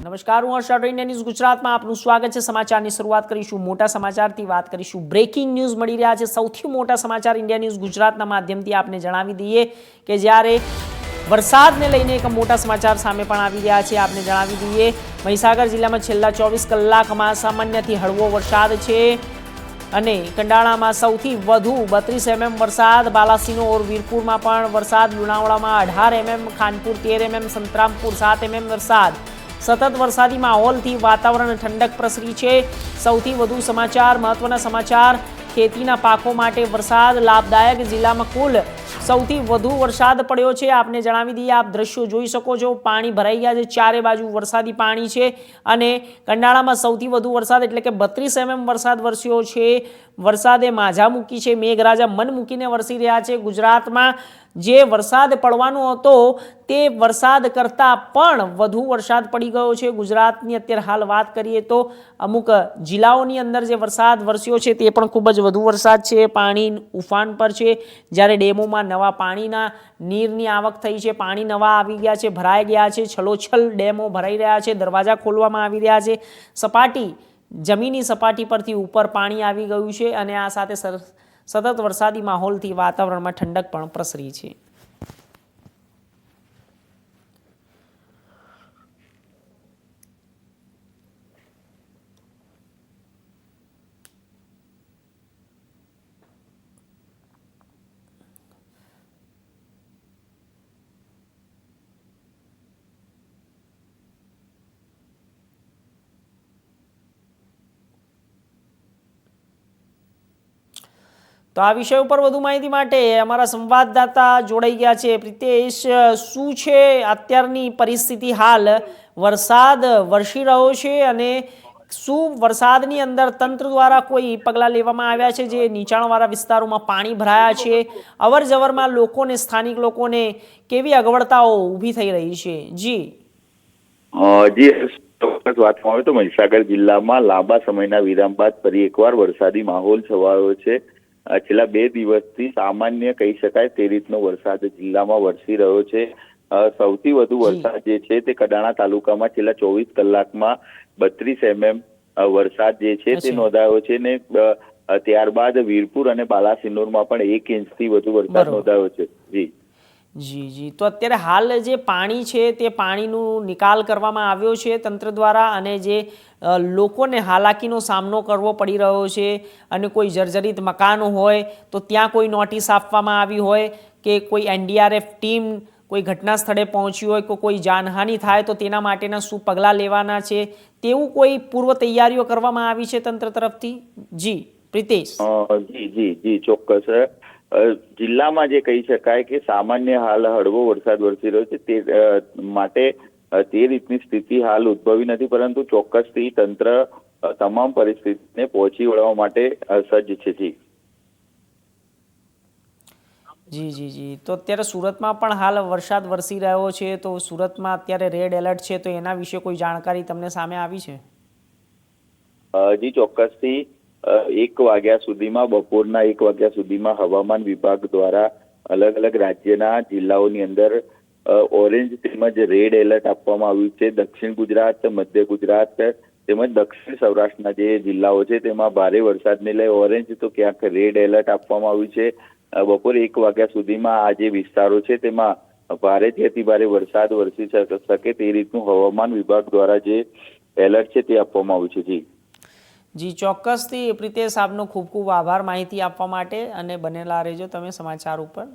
નમસ્કાર, હું હર્ષ Rathod, India news ગુજરાતમાં આપનું સ્વાગત છે। સમાચારની શરૂઆત કરીશું મોટા સમાચારથી। વાત કરીશું બ્રેકિંગ ન્યૂઝ મળી રહ્યા છે। સૌથી મોટા સમાચાર ઇન્ડિયા ન્યૂઝ ગુજરાતના માધ્યમથી આપને જણાવી દઈએ કે જ્યારે વરસાદને લઈને એક મોટા સમાચાર સામે પણ આવી રહ્યા છે। આપને જણાવી દઈએ મહીસાગર જિલ્લામાં છેલ્લા 24 કલાકમાં સામાન્યથી હળવો વરસાદ છે અને કંડાળામાં સૌથી વધુ 32 mm વરસાદ, બાલાસિનોર और વીરપુરમાં પણ વરસાદ, લુણાવાડામાં 18 mm, Khanpur 13 mm, Santrampur 7 mm વરસાદ। સતત વરસાદી માહોલથી વાતાવરણ ઠંડક પ્રસરી છે। સૌથી વધુ સમાચાર, મહત્વના સમાચાર, ખેતીના પાકો માટે વરસાદ લાભદાયક। જિલ્લામાં કુલ સૌથી વધુ વરસાદ પડ્યો છે। આપને જણાવી દઈએ, આપ દ્રશ્યો જોઈ શકો છો, પાણી ભરાઈ ગયા છે, ચારે બાજુ વરસાદી પાણી છે અને કંડાળામાં સૌથી વધુ વરસાદ એટલે કે 32 mm વરસાદ વરસ્યો છે। વરસાદે માઝા મૂકી છે, મેઘરાજા મન મૂકીને વરસી રહ્યા છે। ગુજરાતમાં જે વરસાદ પડવાનો હતો તે વરસાદ કરતાં પણ વધુ વરસાદ પડી ગયો છે। ગુજરાતની અત્યારે હાલ વાત કરીએ તો અમુક જિલ્લાઓની અંદર જે વરસાદ વરસ્યો છે તે પણ ખૂબ જ વધુ વરસાદ છે। પાણી ઉફાન પર છે, જ્યારે ડેમોમાં નવા પાણીના નીરની આવક થઈ છે, પાણી નવા આવી ગયા છે, ભરાઈ ગયા છે, છલોછલ ડેમો ભરાઈ રહ્યા છે, દરવાજા ખોલવામાં આવી રહ્યા છે, સપાટી જમીની સપાટી પરથી ઉપર પાણી આવી ગયું છે અને આ સાથે સતત વરસાદી માહોલથી વાતાવરણમાં ઠંડક પણ પ્રસરી છે। તો આ વિષય ઉપર વધુ માહિતી માટે અમારા સંવાદદાતા જોડાઈ ગયા છે। પ્રિતેશ, શું છે અત્યારની પરિસ્થિતિ? હાલ વરસાદ વરસી રહ્યો છે અને શું વરસાદની અંદર તંત્ર દ્વારા કોઈ પગલાં લેવામાં આવ્યા છે? જે નીચાણવાળા વિસ્તારોમાં પાણી ભરાયા છે, અવર જવરમાં લોકોને, સ્થાનિક લોકોને કેવી અગવડતાઓ ઊભી થઈ રહી છે? જી ચોક્કસ વાત આવે તો મહીસાગર જિલ્લામાં લાંબા સમયના વિરામ બાદ ફરી એકવાર વરસાદી માહોલ છવાયો છે। છેલ્લા 2 દિવસથી સામાન્ય કહી શકાય તે રીતનો વરસાદ જિલ્લામાં વરસી રહ્યો છે। સૌથી વધુ વરસાદ જે છે તે કડાણા તાલુકામાં છેલ્લા 24 કલાકમાં 32 mm વરસાદ જે છે તે નોંધાયો છે ને ત્યારબાદ વીરપુર અને બાલાસિનોરમાં પણ 1 ઇંચથી વધુ વરસાદ નોંધાયો છે। જી તો અત્યારે હાલ જે પાણી છે તે પાણીનું નિકાલ કરવામાં આવ્યો છે તંત્ર દ્વારા અને જે લોકોને હાલાકીનો સામનો કરવો પડી રહ્યો છે અને કોઈ જર્જરિત મકાનો હોય તો ત્યાં કોઈ નોટિસ આપવામાં આવી હોય કે કોઈ NDRF ટીમ કોઈ ઘટના સ્થળે પહોંચી હોય કે કોઈ જાનહાનિ થાય તો તેના માટેના શું પગલાં લેવાના છે તેવું કોઈ પૂર્વ તૈયારીઓ કરવામાં આવી છે તંત્ર તરફથી? જી પ્રિતેશ। જી ચોક્કસ। જિલ્લામાં જે કહી શકાય કે સામાન્ય હાલ હળવો વરસાદ વરસી રહ્યો છે તે માટે તે રીતની સ્થિતિ હાલ ઉદ્ભવી નથી, પરંતુ ચોક્કસથી તંત્ર તમામ પરિસ્થિતિને પહોંચી વળવા માટે સજ્જ છે। જી તો અત્યારે સુરતમાં પણ હાલ વરસાદ વરસી રહ્યો છે, તો સુરતમાં અત્યારે રેડ એલર્ટ છે, તો એના વિશે કોઈ જાણકારી તમને સામે આવી છે? જી ચોક્કસથી 1 વાગ્યા સુધીમાં, બપોરના 1 વાગ્યા સુધીમાં હવામાન વિભાગ દ્વારા અલગ અલગ રાજ્યના જિલ્લાઓની અંદર ઓરેન્જ તેમજ રેડ એલર્ટ આપવામાં આવ્યું છે। દક્ષિણ ગુજરાત, મધ્ય ગુજરાત તેમજ દક્ષિણ સૌરાષ્ટ્રના જે જિલ્લાઓ છે તેમાં ભારે વરસાદને લઈ ઓરેન્જ તો ક્યાંક રેડ એલર્ટ આપવામાં આવ્યું છે। બપોરે 1 વાગ્યા સુધીમાં આ જે વિસ્તારો છે તેમાં ભારેથી અતિ ભારે વરસાદ વરસી શકે તે રીતનું હવામાન વિભાગ દ્વારા જે એલર્ટ છે તે આપવામાં આવ્યું છે। જી ચોક્કસથી પ્રિતેશ, આપનો ખૂબ ખૂબ આભાર માહિતી આપવા માટે અને બનેલા રહેજો તમે સમાચાર ઉપર।